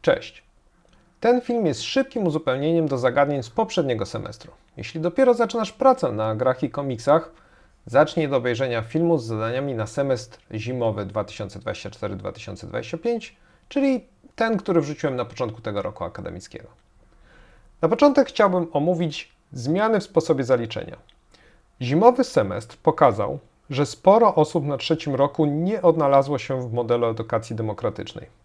Cześć! Ten film jest szybkim uzupełnieniem do zagadnień z poprzedniego semestru. Jeśli dopiero zaczynasz pracę na grach i komiksach, zacznij od obejrzenia filmu z zadaniami na semestr zimowy 2024-2025, czyli ten, który wrzuciłem na początku tego roku akademickiego. Na początek chciałbym omówić zmiany w sposobie zaliczenia. Zimowy semestr pokazał, że sporo osób na trzecim roku nie odnalazło się w modelu edukacji demokratycznej.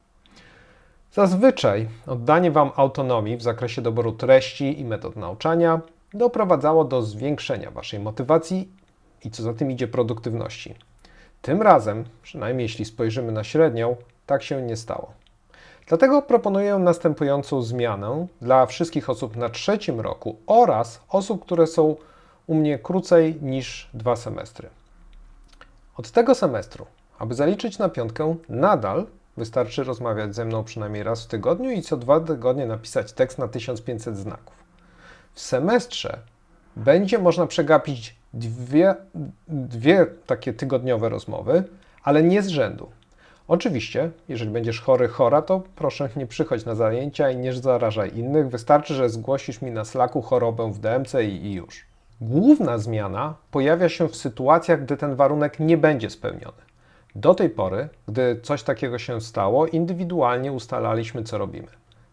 Zazwyczaj oddanie Wam autonomii w zakresie doboru treści i metod nauczania doprowadzało do zwiększenia Waszej motywacji i co za tym idzie produktywności. Tym razem, przynajmniej jeśli spojrzymy na średnią, tak się nie stało. Dlatego proponuję następującą zmianę dla wszystkich osób na trzecim roku oraz osób, które są u mnie krócej niż 2 semestry. Od tego semestru, aby zaliczyć na 5, nadal wystarczy rozmawiać ze mną przynajmniej raz w tygodniu i co 2 tygodnie napisać tekst na 1500 znaków. W semestrze będzie można przegapić dwie takie tygodniowe rozmowy, ale nie z rzędu. Oczywiście, jeżeli będziesz chory, chora, to proszę nie przychodź na zajęcia i nie zarażaj innych. Wystarczy, że zgłosisz mi na Slacku chorobę w DMC i już. Główna zmiana pojawia się w sytuacjach, gdy ten warunek nie będzie spełniony. Do tej pory, gdy coś takiego się stało, indywidualnie ustalaliśmy, co robimy.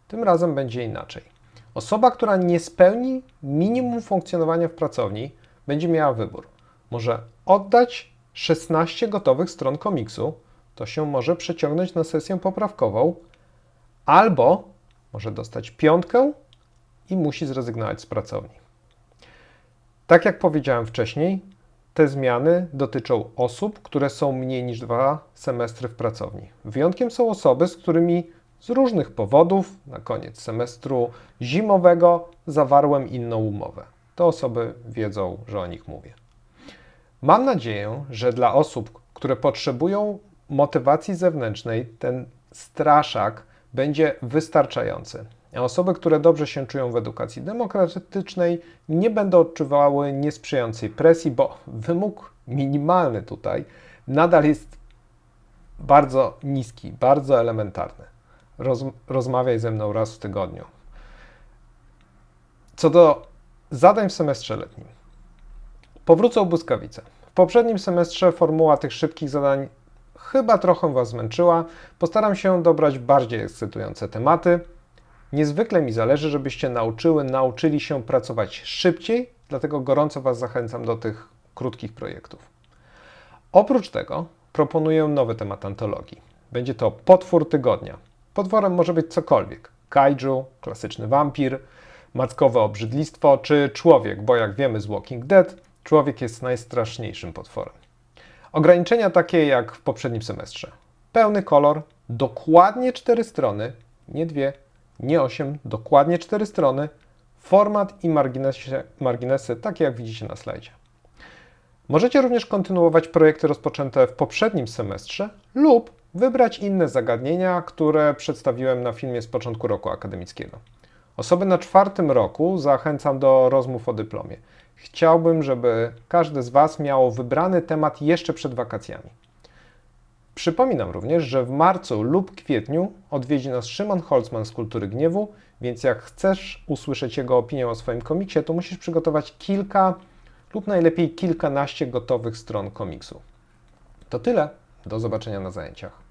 Tym razem będzie inaczej. Osoba, która nie spełni minimum funkcjonowania w pracowni, będzie miała wybór. Może oddać 16 gotowych stron komiksu, to się może przeciągnąć na sesję poprawkową, albo może dostać 5 i musi zrezygnować z pracowni. Tak jak powiedziałem wcześniej, te zmiany dotyczą osób, które są mniej niż 2 semestry w pracowni. Wyjątkiem są osoby, z którymi z różnych powodów na koniec semestru zimowego zawarłem inną umowę. Te osoby wiedzą, że o nich mówię. Mam nadzieję, że dla osób, które potrzebują motywacji zewnętrznej, ten straszak będzie wystarczający. A osoby, które dobrze się czują w edukacji demokratycznej, nie będą odczuwały niesprzyjającej presji, bo wymóg minimalny tutaj nadal jest bardzo niski, bardzo elementarny. Rozmawiaj ze mną raz w tygodniu. Co do zadań w semestrze letnim. Powrócą błyskawice. W poprzednim semestrze formuła tych szybkich zadań chyba trochę Was zmęczyła. Postaram się dobrać bardziej ekscytujące tematy. Niezwykle mi zależy, żebyście nauczyli się pracować szybciej, dlatego gorąco Was zachęcam do tych krótkich projektów. Oprócz tego proponuję nowy temat antologii. Będzie to potwór tygodnia. Potworem może być cokolwiek. Kaiju, klasyczny wampir, mackowe obrzydlistwo czy człowiek, bo jak wiemy z Walking Dead, człowiek jest najstraszniejszym potworem. Ograniczenia takie jak w poprzednim semestrze. Pełny kolor, dokładnie 4 strony, nie 2, nie 8, dokładnie 4 strony, format i marginesy, takie jak widzicie na slajdzie. Możecie również kontynuować projekty rozpoczęte w poprzednim semestrze lub wybrać inne zagadnienia, które przedstawiłem na filmie z początku roku akademickiego. Osoby na 4. roku zachęcam do rozmów o dyplomie. Chciałbym, żeby każdy z Was miał wybrany temat jeszcze przed wakacjami. Przypominam również, że w marcu lub kwietniu odwiedzi nas Szymon Holzman z Kultury Gniewu, więc jak chcesz usłyszeć jego opinię o swoim komiksie, to musisz przygotować kilka lub najlepiej kilkanaście gotowych stron komiksu. To tyle. Do zobaczenia na zajęciach.